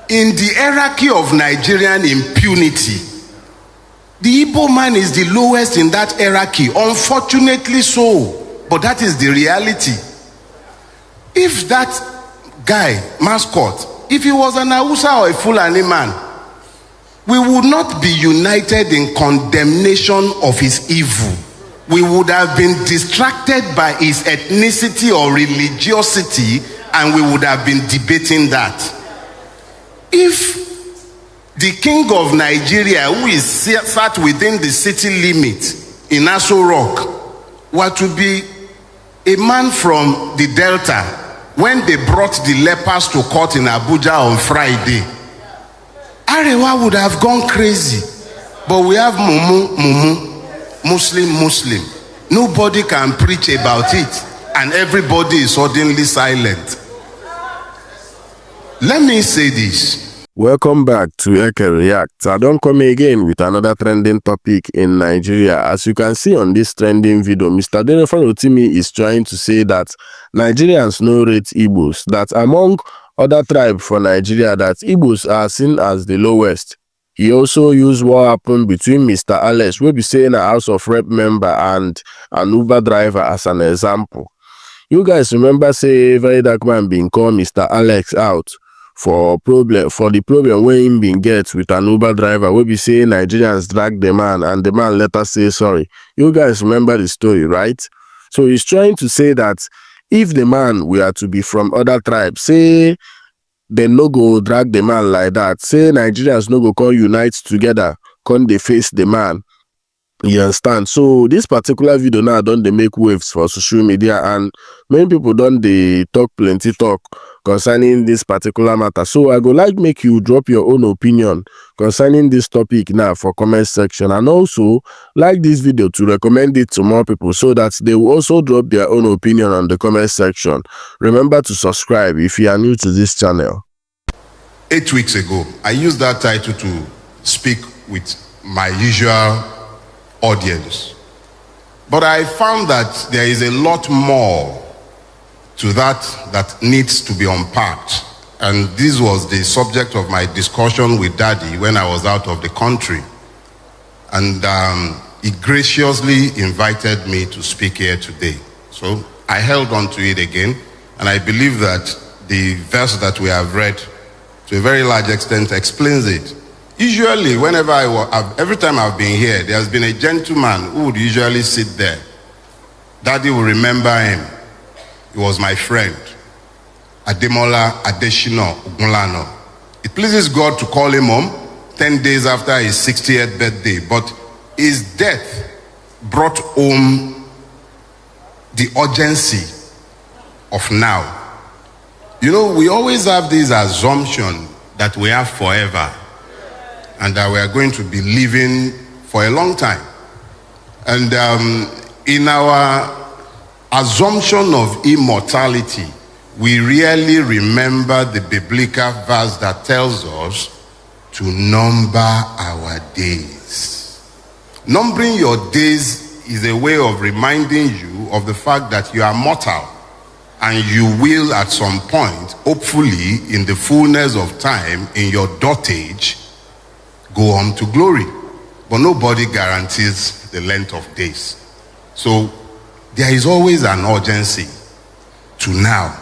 in the hierarchy of Nigerian impunity, the Igbo man is the lowest in that hierarchy, unfortunately so, but that is the reality. If that guy, mascot, if he was an Hausa or a Fulani man, we would not be united in condemnation of his evil. We would have been distracted by his ethnicity or religiosity, and we would have been debating that. If the king of Nigeria, who is sat within the city limit in Aso Rock, were to be a man from the Delta, when they brought the lepers to court in Abuja on Friday, Arewa would have gone crazy. But we have Muslim. Nobody can preach about it, and everybody is suddenly silent. Let me say this. Welcome back to Eke React. I don't come again with another trending topic in Nigeria. As you can see on this trending video, Mr. Dele Farotimi is trying to say that Nigerians no rate Igbos, that among other tribes for Nigeria, that Igbos are seen as the lowest. He also used what happened between Mr. Alex, who be saying a House of Rep member, and an Uber driver as an example. You guys remember say very dark man being called Mr. Alex out for the problem where him been get with an Uber driver, we be saying Nigerians drag the man and the man let us say sorry. You guys remember the story, right? So he's trying to say that if the man were to be from other tribes, say they no go drag the man like that, say Nigerians no go come unite together, come they face the man. You understand? So this particular video now don't they make waves for social media, and many people don't they talk plenty talk concerning this particular matter. So I go like make you drop your own opinion concerning this topic now for comment section, and also like this video to recommend it to more people so that they will also drop their own opinion on the comment section. Remember to subscribe if you are new to this channel. 8 weeks ago, I used that title to speak with my usual audience, but I found that there is a lot more to that needs to be unpacked, and this was the subject of my discussion with Daddy when I was out of the country, and he graciously invited me to speak here today. So I held on to it again, and I believe that the verse that we have read to a very large extent explains it. Usually, every time I've been here, there's been a gentleman who would usually sit there. Daddy will remember him. He was my friend, Ademola Adeshino Ogunlano. It pleases God to call him home 10 days after his 60th birthday, but his death brought home the urgency of now. You know, we always have this assumption that we have forever, and that we are going to be living for a long time. And in our assumption of immortality, we really remember the biblical verse that tells us to number our days. Numbering your days is a way of reminding you of the fact that you are mortal, and you will at some point, hopefully in the fullness of time, in your dotage, go on to glory. But nobody guarantees the length of days. So there is always an urgency to now.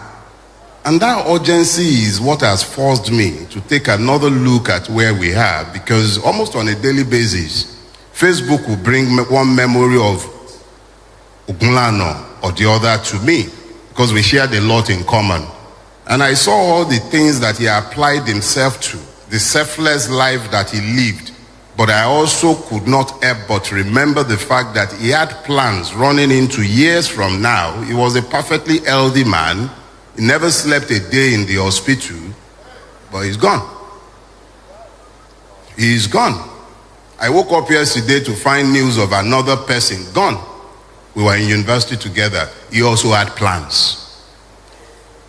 And that urgency is what has forced me to take another look at where we are, because almost on a daily basis, Facebook will bring one memory of Ogunlano or the other to me, because we shared a lot in common. And I saw all the things that he applied himself to, the selfless life that he lived. But I also could not help but remember the fact that he had plans running into years from now. He was a perfectly healthy man. He never slept a day in the hospital, but he's gone. He's gone. I woke up yesterday to find news of another person gone. We were in university together. He also had plans.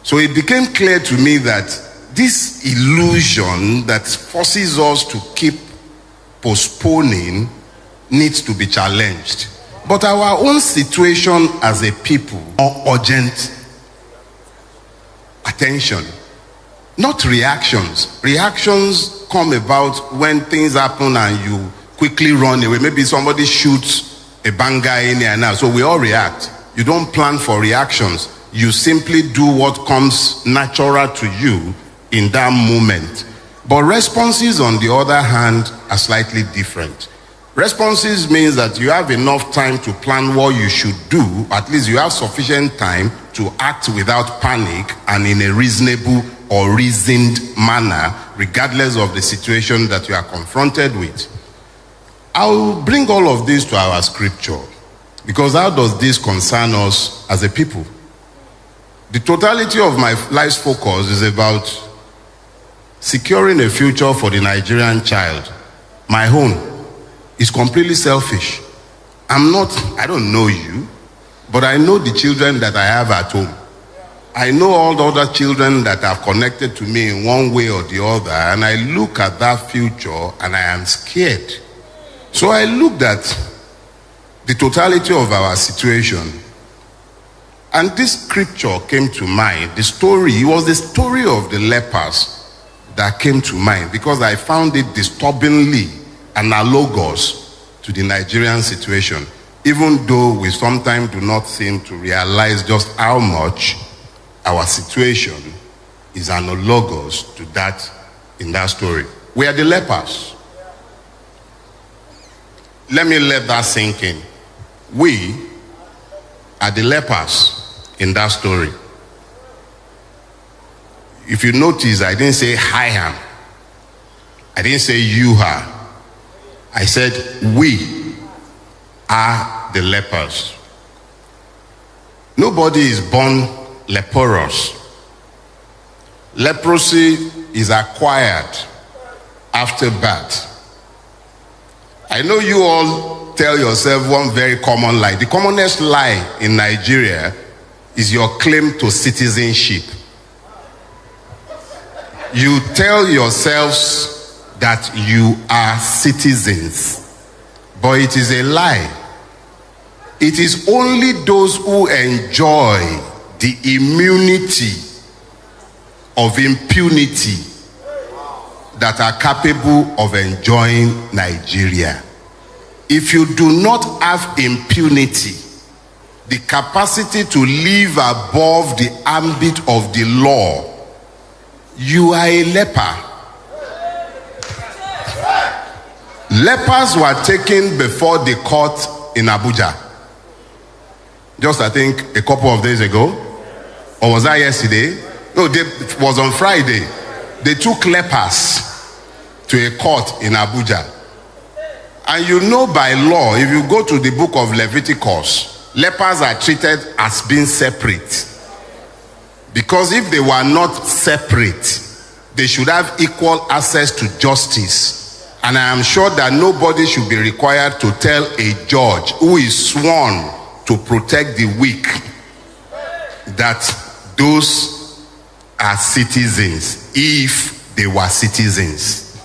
So it became clear to me that this illusion that forces us to keep postponing needs to be challenged. But our own situation as a people, more urgent attention. Not reactions. Reactions come about when things happen and you quickly run away. Maybe somebody shoots a banger in here now, so we all react. You don't plan for reactions. You simply do what comes natural to you in that moment. But responses, on the other hand, are slightly different. Responses means that you have enough time to plan what you should do. At least you have sufficient time to act without panic and in a reasonable or reasoned manner, regardless of the situation that you are confronted with. I'll bring all of this to our scripture, because how does this concern us as a people? The totality of my life's focus is about securing a future for the Nigerian child. My own is completely selfish. I don't know you, but I know the children that I have at home. I know all the other children that are connected to me in one way or the other, and I look at that future and I am scared. So I looked at the totality of our situation, and this scripture came to mind. It was the story of the lepers that came to mind, because I found it disturbingly analogous to the Nigerian situation, even though we sometimes do not seem to realize just how much our situation is analogous to that in that story. We are the lepers. Let me let that sink in. We are the lepers in that story. If you notice, I didn't say I am. I didn't say you are. I said we are the lepers. Nobody is born leprous. Leprosy is acquired after birth. I know you all tell yourself one very common lie. The commonest lie in Nigeria is your claim to citizenship. You tell yourselves that you are citizens, but it is a lie. It is only those who enjoy the immunity of impunity that are capable of enjoying Nigeria. If you do not have impunity, the capacity to live above the ambit of the law, you are a leper. Lepers were taken before the court in Abuja. Just, I think, a couple of days ago. Or was that yesterday? No, it was on Friday. They took lepers to a court in Abuja. And you know by law, if you go to the book of Leviticus, lepers are treated as being separate. Because if they were not separate, they should have equal access to justice. And I am sure that nobody should be required to tell a judge who is sworn to protect the weak that those are citizens, if they were citizens.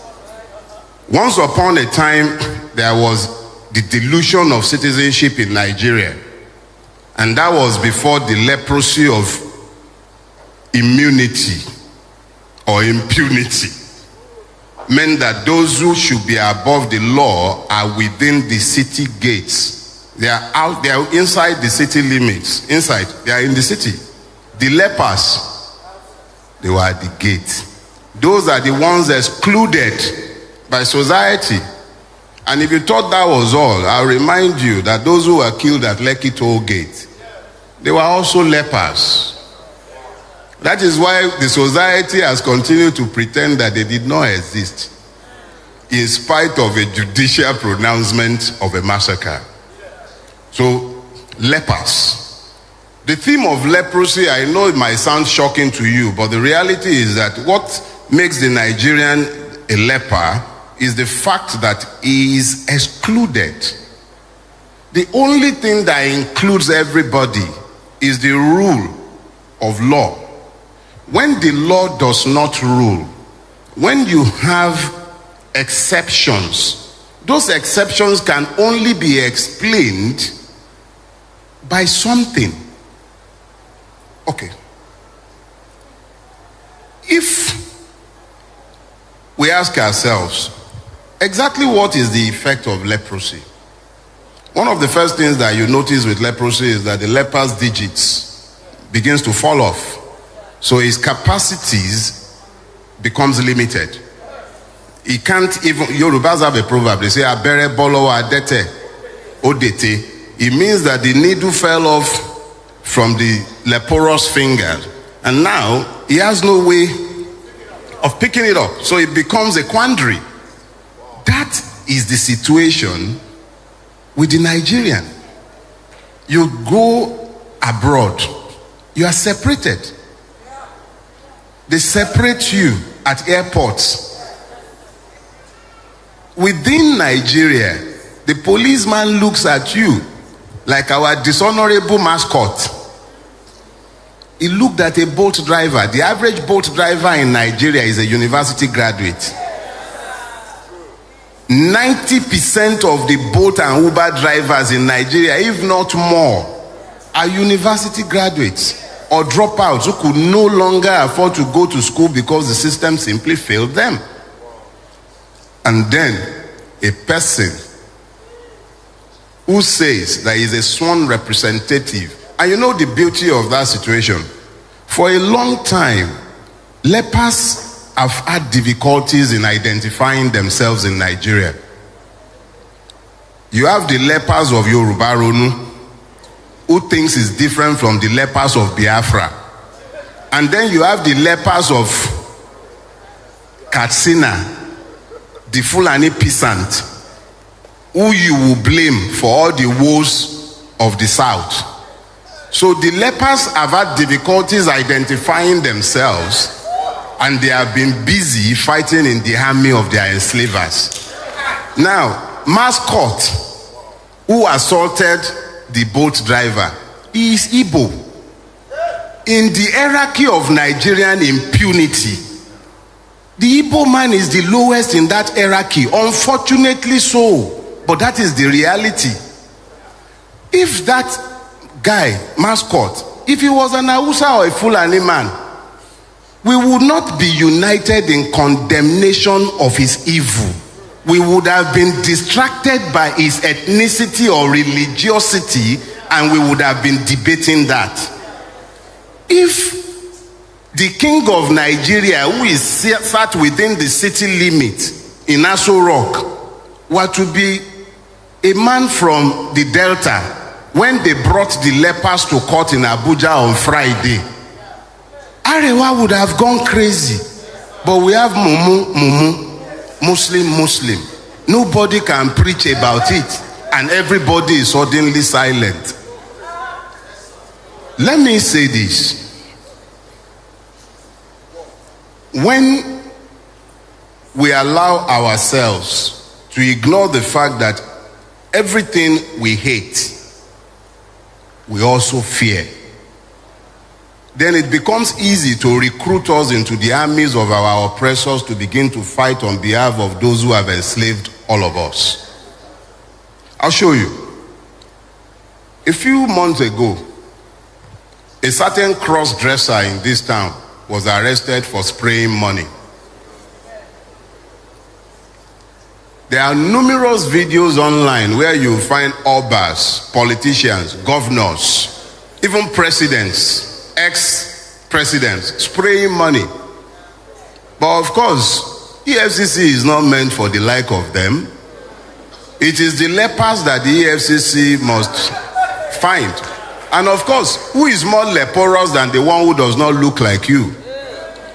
Once upon a time, there was the delusion of citizenship in Nigeria, and that was before the leprosy of immunity or impunity meant that those who should be above the law are within the city gates. They are out, they are inside the city limits. Inside, they are in the city. The lepers, they were at the gate. Those are the ones excluded by society. And if you thought that was all, I'll remind you that those who were killed at Lekki Toll Gate, they were also lepers. That is why the society has continued to pretend that they did not exist, in spite of a judicial pronouncement of a massacre. So, lepers. The theme of leprosy, I know it might sound shocking to you, but the reality is that what makes the Nigerian a leper is the fact that he is excluded. The only thing that includes everybody is the rule of law. When the law does not rule, when you have exceptions, those exceptions can only be explained by something. Okay. If we ask ourselves, exactly what is the effect of leprosy? One of the first things that you notice with leprosy is that the leper's digits begins to fall off. So his capacities becomes limited. He can't even, Yorubas have a proverb, they say, abere bolo adete odete. It means that the needle fell off from the leprous finger, and now he has no way of picking it up. So it becomes a quandary. That is the situation with the Nigerian. You go abroad, you are separated. They separate you at airports. Within Nigeria, the policeman looks at you like our dishonorable mascot. He looked at a boat driver. The average boat driver in Nigeria is a university graduate. 90% of the boat and Uber drivers in Nigeria, if not more, are university graduates or dropouts who could no longer afford to go to school because the system simply failed them. And then a person who says that he is a sworn representative. And you know the beauty of that situation? For a long time, lepers have had difficulties in identifying themselves in Nigeria. You have the lepers of Yoruba Ronu, who thinks is different from the lepers of Biafra. And then you have the lepers of Katsina, the Fulani peasant, who you will blame for all the woes of the South. So the lepers have had difficulties identifying themselves, and they have been busy fighting in the army of their enslavers. Now, mascot who assaulted the boat driver is Igbo. In the hierarchy of Nigerian impunity, the Igbo man is the lowest in that hierarchy, unfortunately so, but that is the reality. If that guy, mascot, if he was an Hausa or a Fulani man, we would not be united in condemnation of his evil. We would have been distracted by his ethnicity or religiosity, and we would have been debating that. If the king of Nigeria, who is sat within the city limit in Aso Rock, were to be a man from the Delta, when they brought the lepers to court in Abuja on Friday, Arewa would have gone crazy. But we have Mumu, Muslim. Nobody can preach about it, and everybody is suddenly silent. Let me say this. When we allow ourselves to ignore the fact that everything we hate, we also fear, then it becomes easy to recruit us into the armies of our oppressors to begin to fight on behalf of those who have enslaved all of us. I'll show you. A few months ago, a certain cross-dresser in this town was arrested for spraying money. There are numerous videos online where you find obas, politicians, governors, even presidents, ex-presidents spraying money. But of course, EFCC is not meant for the like of them. It is the lepers that the EFCC must find. And of course, who is more leprous than the one who does not look like you?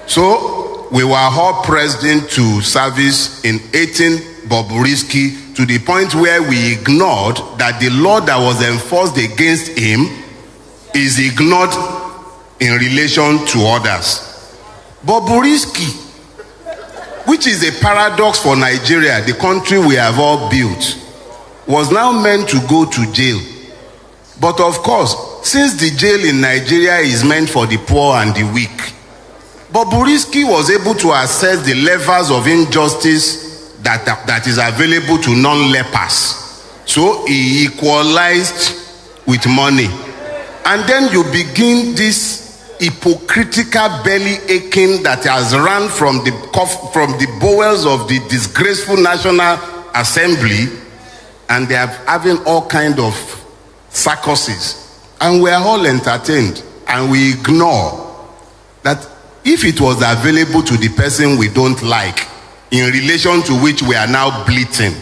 So we were all pressed into service in 18 Bobrisky to the point where we ignored that the law that was enforced against him is ignored in relation to others. Bobrisky, which is a paradox for Nigeria, the country we have all built, was now meant to go to jail. But of course, since the jail in Nigeria is meant for the poor and the weak, Bobrisky was able to assess the levels of injustice that is available to non-lepers. So he equalized with money. And then you begin this hypocritical belly aching that has run from the bowels of the disgraceful National Assembly, and they are having all kind of circuses, and we are all entertained, and we ignore that if it was available to the person we don't like, in relation to which we are now bleating,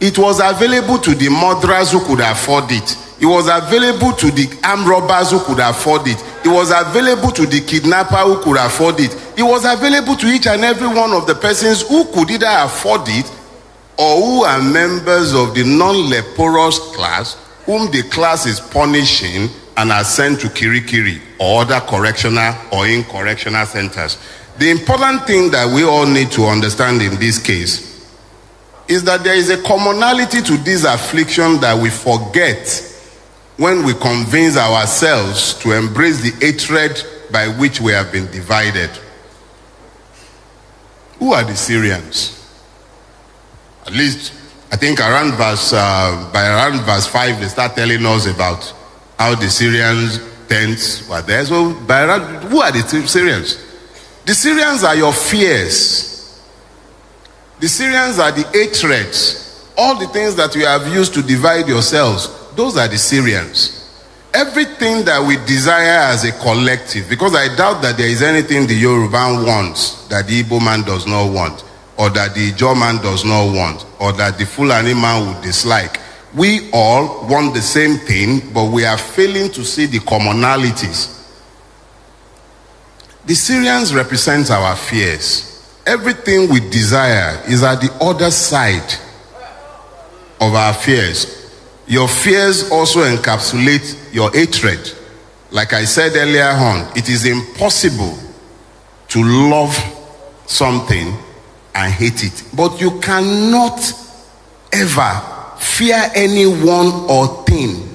it was available to the murderers who could afford it. It was available to the armed robbers who could afford it. It was available to the kidnapper who could afford it. It was available to each and every one of the persons who could either afford it or who are members of the non-leprous class, whom the class is punishing and are sent to Kirikiri or other correctional or in-correctional centers. The important thing that we all need to understand in this case is that there is a commonality to this affliction that we forget when we convince ourselves to embrace the hatred by which we have been divided. Who are the Syrians? At least, I think by around verse 5, they start telling us about how the Syrians' tents were there. So, who are the Syrians? The Syrians are your fears. The Syrians are the hatreds. All the things that you have used to divide yourselves, those are the Syrians. Everything that we desire as a collective, because I doubt that there is anything the Yoruba wants that the Igbo man does not want, or that the Ijaw man does not want, or that the Fulani man would dislike. We all want the same thing, but we are failing to see the commonalities. The Syrians represent our fears. Everything we desire is at the other side of our fears. Your fears also encapsulate your hatred. Like I said earlier on, it is impossible to love something and hate it. But you cannot ever fear anyone or thing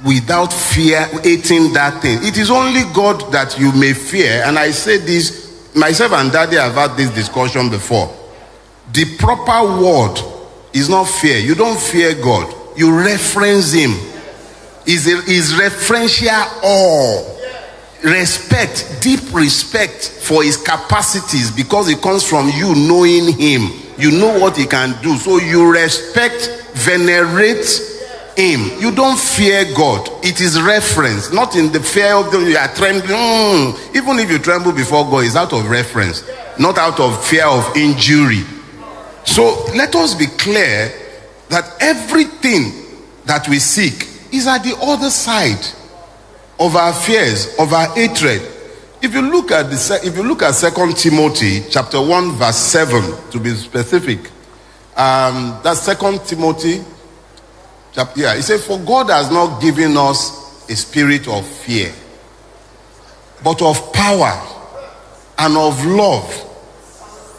without hating that thing. It is only God that you may fear. And I say this, myself and Daddy have had this discussion before. The proper word is not fear. You don't fear God. You reference him. Is referential awe. Respect, deep respect for his capacities, because it comes from you knowing him. You know what he can do. So you respect, venerate him. You don't fear God. It is reference, not in the fear of them. You are trembling. Even if you tremble before God, it's out of reference, not out of fear of injury. So let us be clear that everything that we seek is at the other side of our fears, of our hatred. If you look at 2 Timothy chapter 1 verse 7, to be specific, that's 2 Timothy chapter, it says, for God has not given us a spirit of fear, but of power and of love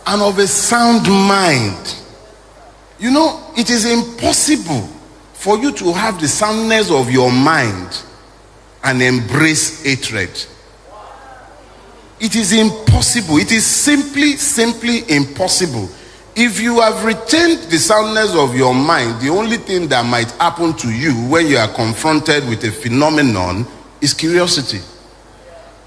and of a sound mind. You know, it is impossible for you to have the soundness of your mind and embrace hatred. It is impossible. It is simply impossible. If you have retained the soundness of your mind, the only thing that might happen to you when you are confronted with a phenomenon is curiosity.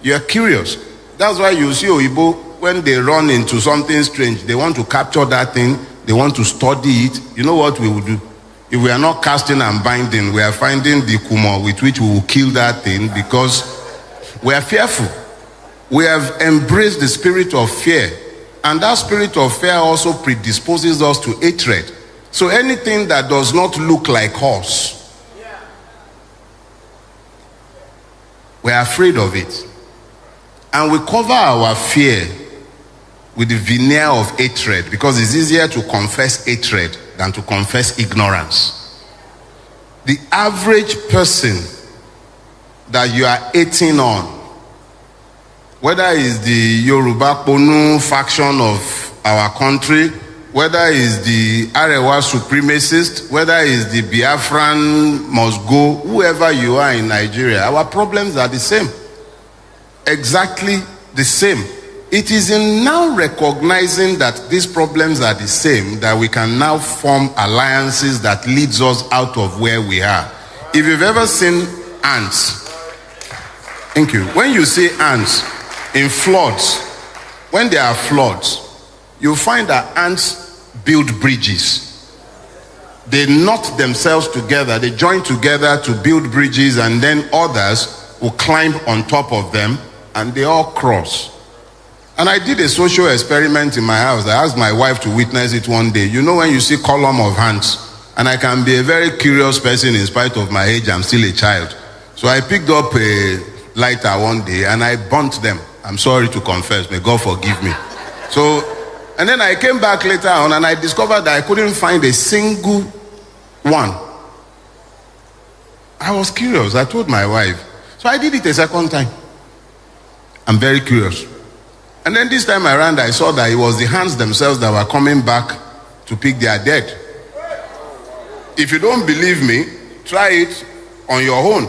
You are curious. That's why you see Oyibo, when they run into something strange, they want to capture that thing, they want to study it. You know what we will do? If we are not casting and binding, we are finding the kumo with which we will kill that thing, because we are fearful. We have embraced the spirit of fear, and that spirit of fear also predisposes us to hatred. So anything that does not look like us, we are afraid of it. And we cover our fear with the veneer of hatred, because it's easier to confess hatred than to confess ignorance. The average person that you are hating on, whether it's the Yoruba Ponu faction of our country, whether it's the Arewa supremacist, whether it's the Biafran must go, whoever you are in Nigeria, our problems are the same. Exactly the same. It is in now recognizing that these problems are the same that we can now form alliances that leads us out of where we are. If you've ever seen ants, Thank you. When you see ants in floods, when there are floods, you find that ants build bridges. They knot themselves together, they join together to build bridges, and then others will climb on top of them and they all cross. And I did a social experiment in my house. I asked my wife to witness it one day. You know, when you see column of ants, and I can be a very curious person in spite of my age, I'm still a child. So I picked up a lighter one day and I burnt them. I'm sorry to confess, may God forgive me. So, and then I came back later on and I discovered that I couldn't find a single one. I was curious. I told my wife. So I did it a second time. I'm very curious. And then this time around, I saw that it was the ants themselves that were coming back to pick their dead. If you don't believe me, try it on your own.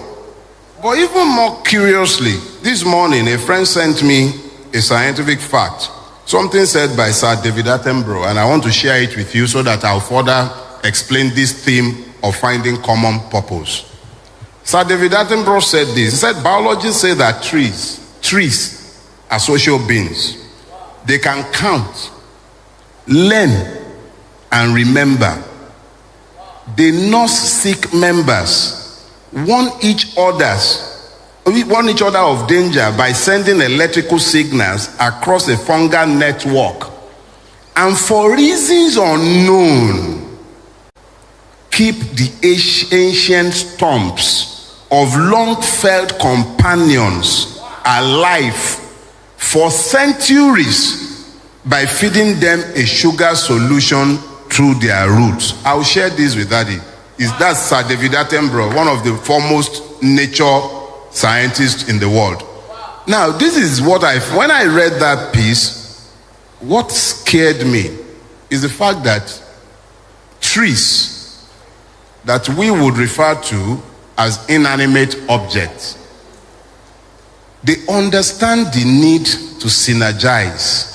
But even more curiously, this morning a friend sent me a scientific fact. Something said by Sir David Attenborough, and I want to share it with you so that I'll further explain this theme of finding common purpose. Sir David Attenborough said this. He said, biologists say that trees are social beings. They can count, learn, and remember. They nurse sick members, warn each other of danger by sending electrical signals across a fungal network, and for reasons unknown, keep the ancient stumps of long-felt companions alive for centuries by feeding them a sugar solution through their roots. I'll share this with Daddy. That's Sir David Attenborough, one of the foremost nature scientists in the world. Now, this is what when I read that piece, what scared me is the fact that trees that we would refer to as inanimate objects, they understand the need to synergize.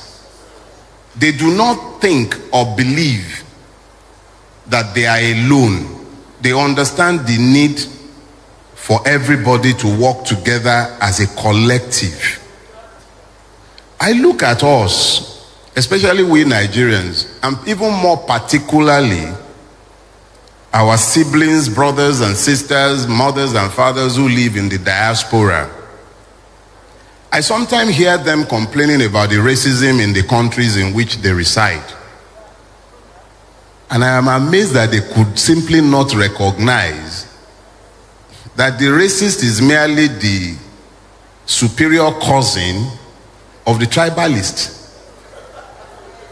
They do not think or believe that they are alone. They understand the need for everybody to work together as a collective. I look at us, especially we Nigerians, and even more particularly our siblings, brothers and sisters, mothers and fathers who live in the diaspora. I sometimes hear them complaining about the racism in the countries in which they reside. And I am amazed that they could simply not recognize that the racist is merely the superior cousin of the tribalist.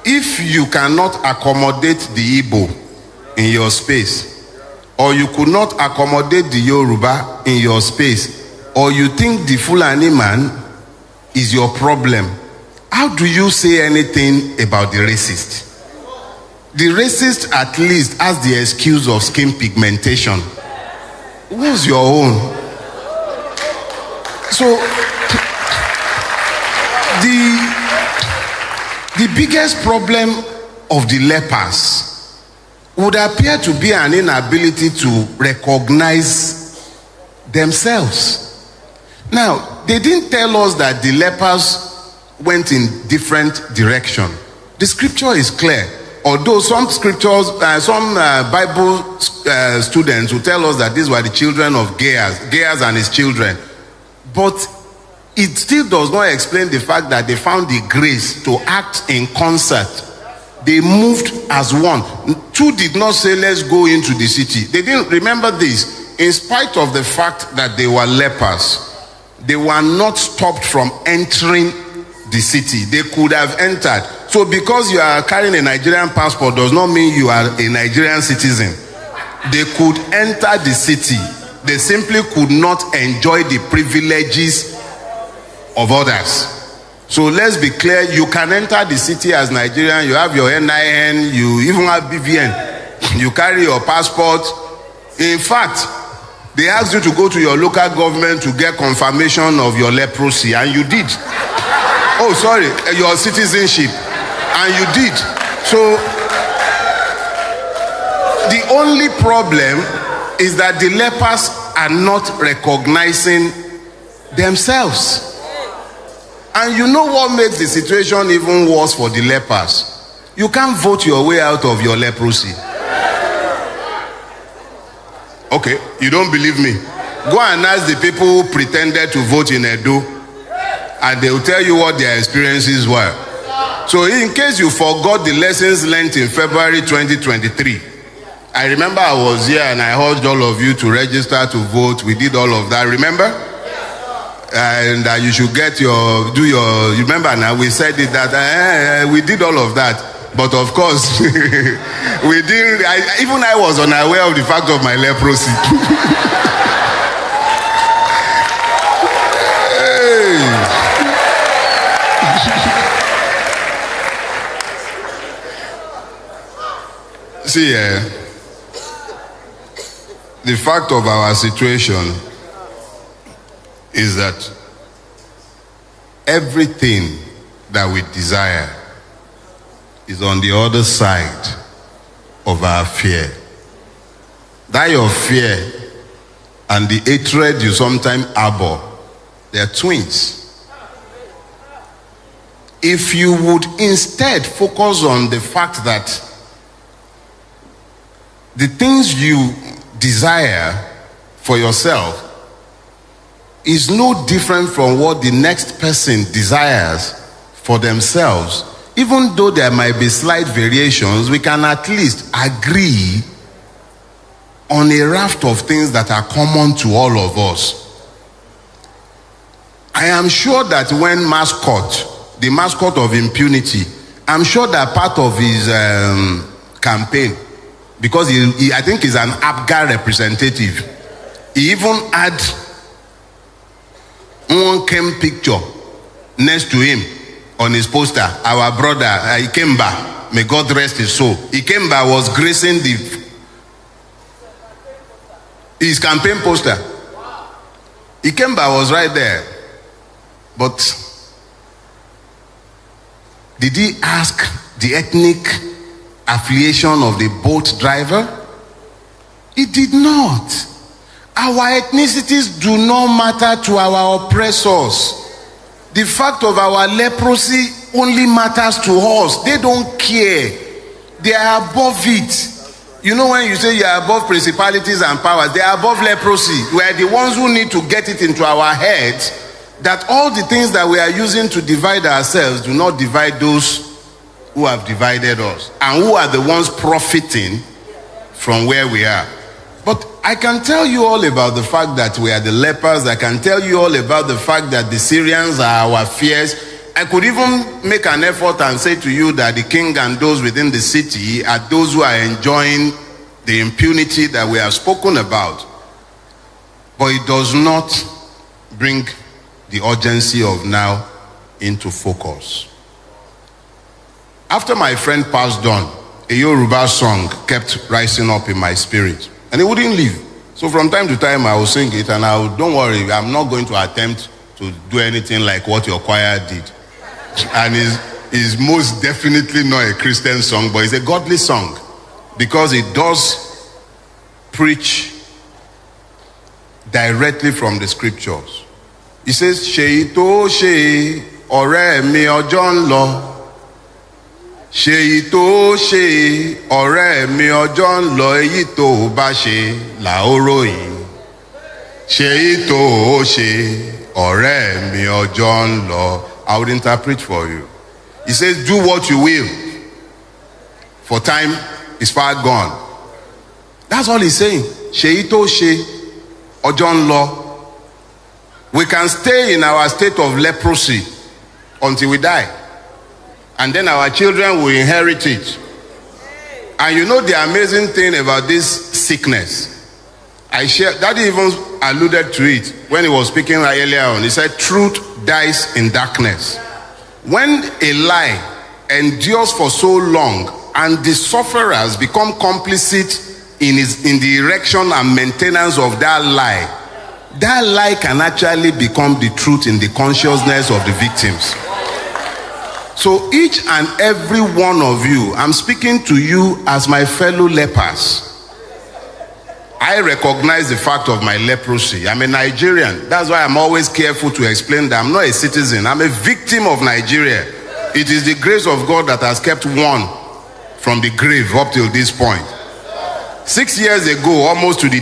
If you cannot accommodate the Igbo in your space, or you could not accommodate the Yoruba in your space, or you think the Fulani man is your problem, how do you say anything about the racist? The racist at least has the excuse of skin pigmentation. What's your own? So the biggest problem of the lepers would appear to be an inability to recognize themselves. Now, they didn't tell us that the lepers went in different direction. The scripture is clear. Although some scriptures, some Bible students will tell us that these were the children of Geas and his children. But it still does not explain the fact that they found the grace to act in concert. They moved as one. Two did not say, let's go into the city. They didn't remember this. In spite of the fact that they were lepers, they were not stopped from entering the city. They could have entered. So because you are carrying a Nigerian passport does not mean you are a Nigerian citizen. They could enter the city. They simply could not enjoy the privileges of others. So let's be clear, you can enter the city as Nigerian, you have your NIN, you even have BVN, you carry your passport. In fact, they asked you to go to your local government to get confirmation of your leprosy, and you did. Oh, sorry, your citizenship, and you did. So the only problem is that the lepers are not recognizing themselves. And you know what makes the situation even worse for the lepers? You can't vote your way out of your leprosy. Okay, you don't believe me? Go and ask the people who pretended to vote in Edo, and they will tell you what their experiences were. So in case you forgot the lessons learned in February 2023, I remember I was here and I urged all of you to register to vote. We did all of that, remember? And you should get you remember now, we said it that we did all of that. But of course, we didn't, even I was unaware of the fact of my leprosy. See, the fact of our situation is that everything that we desire is on the other side of our fear. That your fear and the hatred you sometimes harbor, they're twins. If you would instead focus on the fact that the things you desire for yourself is no different from what the next person desires for themselves, even though there might be slight variations, we can at least agree on a raft of things that are common to all of us. I am sure that when the mascot of Impunity, I'm sure that part of his campaign, because I think he's an APGA representative, he even had one picture next to him on his poster, our brother Ikemba, may God rest his soul. Ikemba was gracing his campaign poster. Ikemba was right there. But did he ask the ethnic affiliation of the boat driver? He did not. Our ethnicities do not matter to our oppressors. The fact of our leprosy only matters to us. They don't care. They are above it. You know, when you say you are above principalities and powers, they are above leprosy. We are the ones who need to get it into our heads that all the things that we are using to divide ourselves do not divide those who have divided us and who are the ones profiting from where we are. But I can tell you all about the fact that we are the lepers. I can tell you all about the fact that the Syrians are our fears. I could even make an effort and say to you that the king and those within the city are those who are enjoying the impunity that we have spoken about. But it does not bring the urgency of now into focus. After my friend passed on, a Yoruba song kept rising up in my spirit. And it wouldn't leave. So from time to time, I will sing it, and don't worry, I'm not going to attempt to do anything like what your choir did. And it's most definitely not a Christian song, but it's a godly song, because it does preach directly from the scriptures. It says, "Ṣèyí tó ṣe ọ̀rẹ́ mi ọjọ́ ń lọ. Ṣèyí tó ṣe ọ̀rẹ́ mi ọjọ́ ń lọ, èyí tó bá ṣe là ó ròyìn. Ṣèyí tó ṣe ọ̀rẹ́ mi ọjọ́ ń lọ." I would interpret for you. He says, do what you will, for time is far gone. That's all he's saying. Ṣèyí tó ṣe ọjọ́ ń lọ. We can stay in our state of leprosy until we die. And then our children will inherit it. And you know the amazing thing about this sickness? Daddy even alluded to it when he was speaking earlier on. He said, truth dies in darkness. When a lie endures for so long and the sufferers become complicit in the erection and maintenance of that lie can actually become the truth in the consciousness of the victims. So each and every one of you, I'm speaking to you as my fellow lepers. I recognize the fact of my leprosy. I'm a Nigerian. That's why I'm always careful to explain that I'm not a citizen. I'm a victim of Nigeria. It is the grace of God that has kept one from the grave up till this point. 6 years ago, almost to the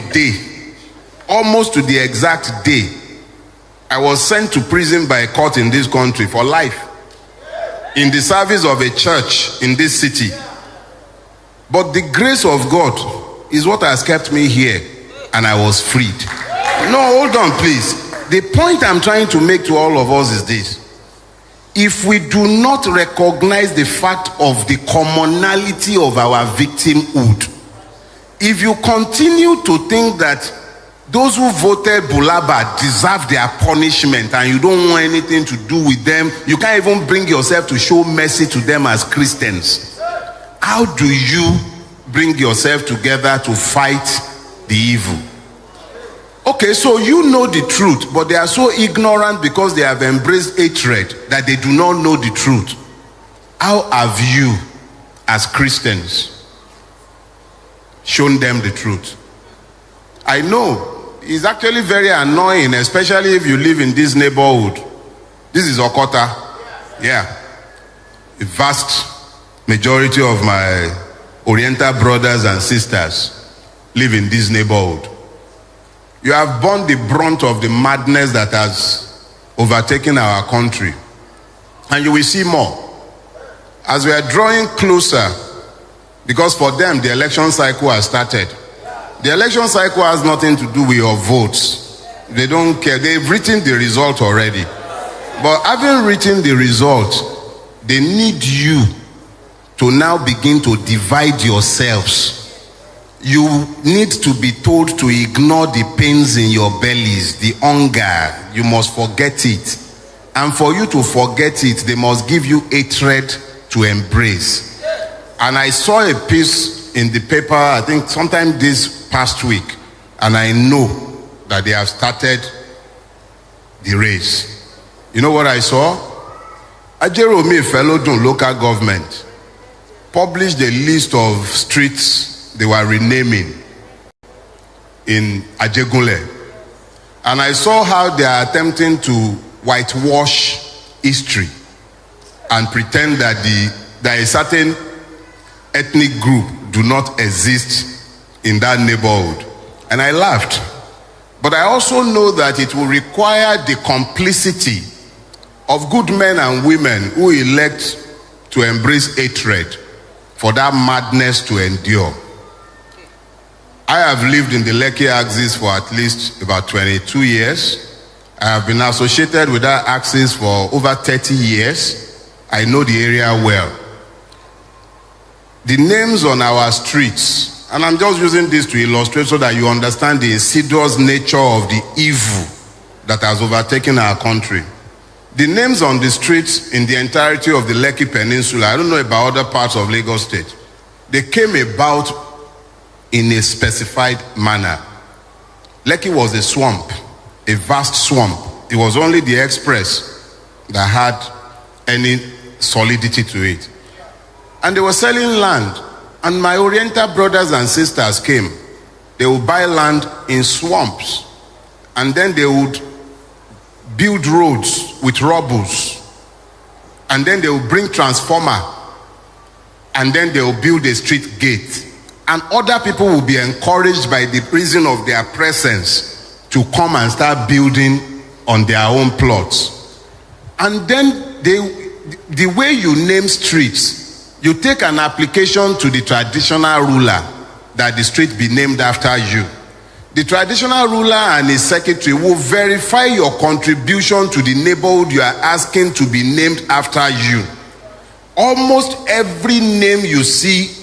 exact day, I was sent to prison by a court in this country for life, in the service of a church in this city. But the grace of God is what has kept me here, and I was freed. No, hold on, please. The point I'm trying to make to all of us is this. If we do not recognize the fact of the commonality of our victimhood, if you continue to think that those who voted Bulaba deserve their punishment and you don't want anything to do with them, you can't even bring yourself to show mercy to them as Christians, how do you bring yourself together to fight the evil? Okay, so you know the truth, but they are so ignorant because they have embraced hatred that they do not know the truth. How have you, as Christians, shown them the truth? I know it's actually very annoying, especially if you live in this neighborhood. This is Okota. Yeah. A vast majority of my Oriental brothers and sisters live in this neighborhood. You have borne the brunt of the madness that has overtaken our country. And you will see more. As we are drawing closer, because for them the election cycle has started. The election cycle has nothing to do with your votes. They don't care. They've written the result already. But having written the result, they need you to now begin to divide yourselves. You need to be told to ignore the pains in your bellies, the hunger. You must forget it. And for you to forget it, they must give you hatred to embrace. And I saw a piece in the paper, I think sometime this past week, and I know that they have started the race. You know what I saw? Ajeromi Felodun local government published a list of streets they were renaming in Ajegunle. And I saw how they are attempting to whitewash history and pretend that that a certain ethnic group do not exist in that neighborhood. And I laughed. But I also know that it will require the complicity of good men and women who elect to embrace hatred for that madness to endure. I have lived in the Lekki axis for at least about 22 years. I have been associated with that axis for over 30 years. I know the area well. The names on our streets, and I'm just using this to illustrate so that you understand the insidious nature of the evil that has overtaken our country. The names on the streets in the entirety of the Lekki Peninsula, I don't know about other parts of Lagos State, they came about in a specified manner. Lekki was a swamp, a vast swamp. It was only the express that had any solidity to it. And they were selling land, and my Oriental brothers and sisters came. They would buy land in swamps, and then they would build roads with rubbles, and then they would bring transformer, and then they would build a street gate. And other people will be encouraged by the reason of their presence to come and start building on their own plots. And then the way you name streets, you take an application to the traditional ruler that the street be named after you. The traditional ruler and his secretary will verify your contribution to the neighborhood you are asking to be named after you. Almost every name you see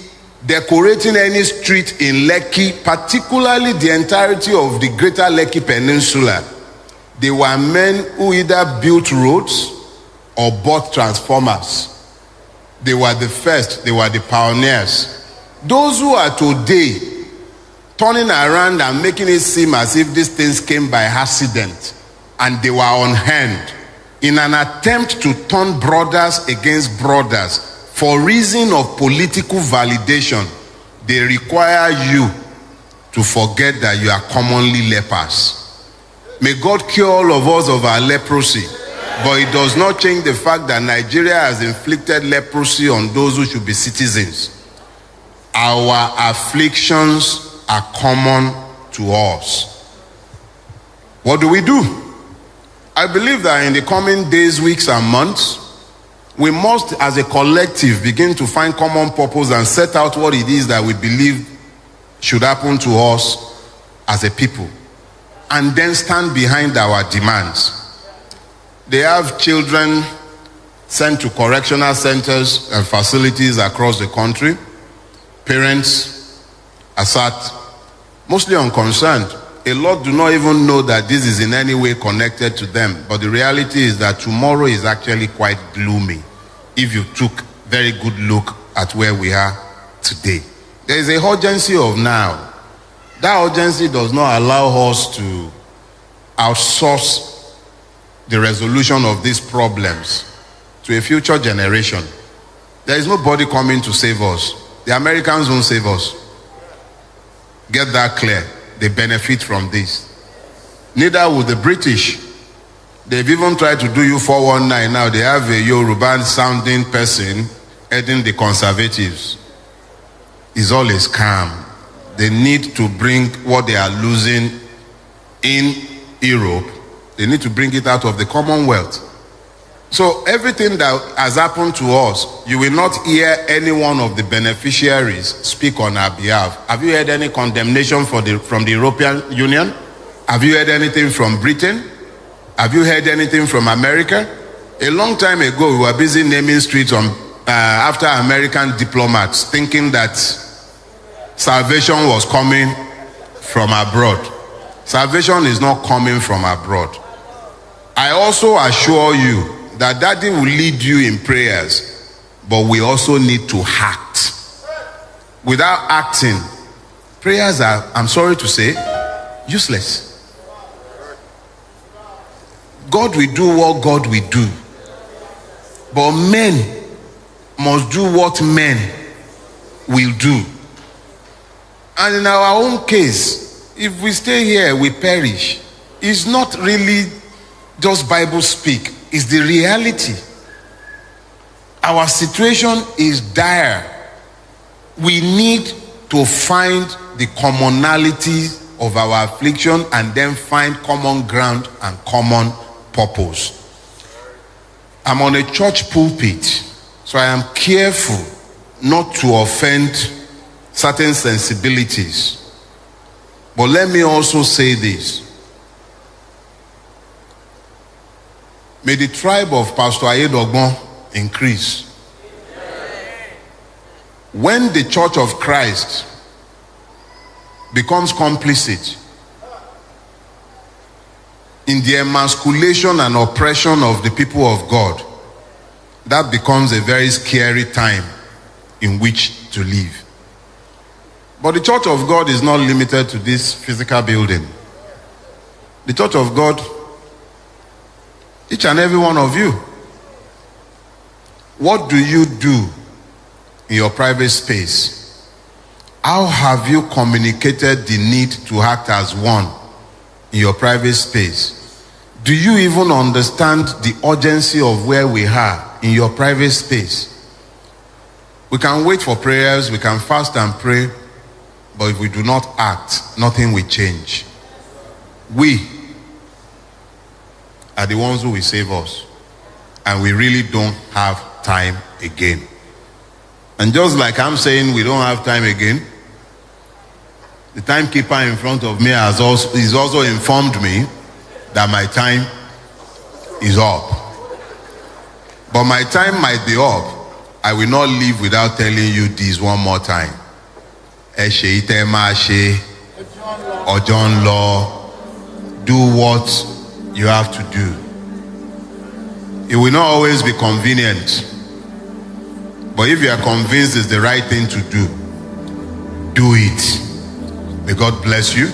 decorating any street in Lekki, particularly the entirety of the greater Lekki Peninsula, they were men who either built roads or bought transformers. They were the first, they were the pioneers. Those who are today turning around and making it seem as if these things came by accident and they were on hand in an attempt to turn brothers against brothers for reason of political validation, they require you to forget that you are commonly lepers. May God cure all of us of our leprosy. But it does not change the fact that Nigeria has inflicted leprosy on those who should be citizens. Our afflictions are common to us. What do? I believe that in the coming days, weeks, and months, we must, as a collective, begin to find common purpose and set out what it is that we believe should happen to us as a people, and then stand behind our demands. They have children sent to correctional centers and facilities across the country. Parents are sat mostly unconcerned. A lot do not even know that this is in any way connected to them. But the reality is that tomorrow is actually quite gloomy if you took very good look at where we are today. There is a urgency of now. That urgency does not allow us to outsource the resolution of these problems to a future generation. There is nobody coming to save us. The Americans won't save us. Get that clear. They benefit from this. Neither will the British. They've even tried to do you 419 now. They have a Yoruba sounding person heading the Conservatives. It's all a scam. They need to bring what they are losing in Europe. They need to bring it out of the Commonwealth. So everything that has happened to us, you will not hear any one of the beneficiaries speak on our behalf. Have you heard any condemnation from the European Union? Have you heard anything from Britain? Have you heard anything from America? A long time ago, we were busy naming streets after American diplomats, thinking that salvation was coming from abroad. Salvation is not coming from abroad. I also assure you that Daddy will lead you in prayers, but we also need to act. Without acting, prayers are, I'm sorry to say, useless. God will do what God will do, but men must do what men will do. And in our own case, if we stay here, we perish. It's not really just Bible speak, it's the reality. Our situation is dire. We need to find the commonality of our affliction and then find common ground and common purpose. I'm on a church pulpit, so I am careful not to offend certain sensibilities. But let me also say this. May the tribe of Pastor Ayedogbon increase. When the Church of Christ becomes complicit in the emasculation and oppression of the people of God, that becomes a very scary time in which to live. But the Church of God is not limited to this physical building. The Church of God, each and every one of you, what do you do in your private space? How have you communicated the need to act as one in your private space? Do you even understand the urgency of where we are in your private space? We can wait for prayers, we can fast and pray, but if we do not act, nothing will change. We are the ones who will save us, and we really don't have time again. And just like I'm saying we don't have time again, the timekeeper in front of me has also informed me that my time is up. But my time might be up. I will not leave without telling you this one more time. Ojon law, do what you have to do. It will not always be convenient, but if you are convinced it's the right thing to do, do it. May God bless you.